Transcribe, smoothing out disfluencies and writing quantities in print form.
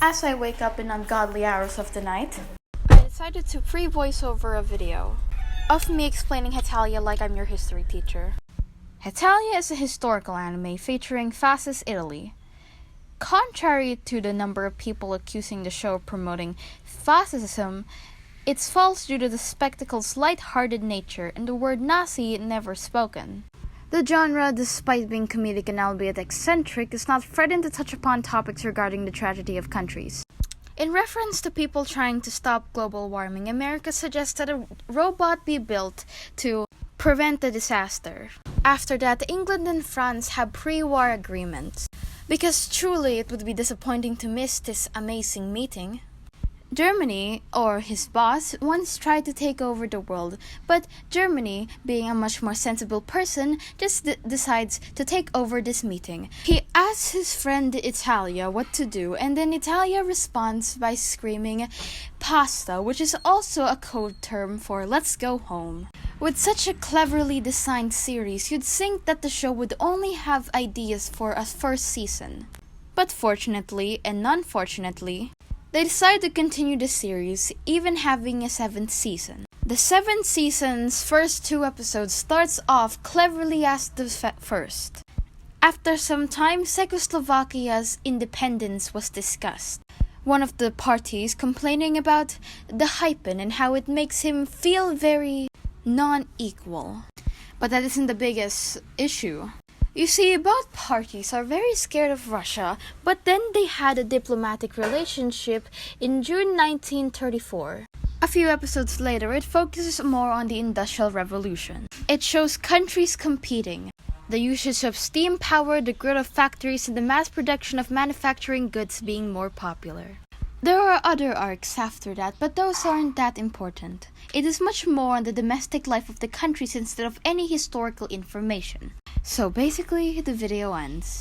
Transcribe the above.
As I wake up in ungodly hours of the night, I decided to pre-voiceover a video of me explaining Hetalia like I'm your history teacher. Hetalia is a historical anime featuring fascist Italy. Contrary to the number of people accusing the show of promoting fascism, it's false due to the spectacle's light-hearted nature and the word Nazi never spoken. The genre, despite being comedic and albeit eccentric, is not threatened to touch upon topics regarding the tragedy of countries. In reference to people trying to stop global warming, America suggests that a robot be built to prevent the disaster. After that, England and France have pre-war agreements. Because truly it would be disappointing to miss this amazing meeting. Germany, or his boss, once tried to take over the world, but Germany, being a much more sensible person, just decides to take over this meeting. He asks his friend Italia what to do, and then Italia responds by screaming pasta, which is also a code term for let's go home. With such a cleverly designed series, you'd think that the show would only have ideas for a first season. But fortunately and unfortunately, they decided to continue the series, even having a 7th season. The 7th season's first 2 episodes starts off cleverly as the first. After some time, Czechoslovakia's independence was discussed. One of the parties complaining about the hyphen and how it makes him feel very non-equal. But that isn't the biggest issue. You see, both parties are very scared of Russia, but then they had a diplomatic relationship in June 1934. A few episodes later, it focuses more on the Industrial Revolution. It shows countries competing, the usage of steam power, the growth of factories, and the mass production of manufacturing goods being more popular. There are other arcs after that, but those aren't that important. It is much more on the domestic life of the countries instead of any historical information. So basically, the video ends.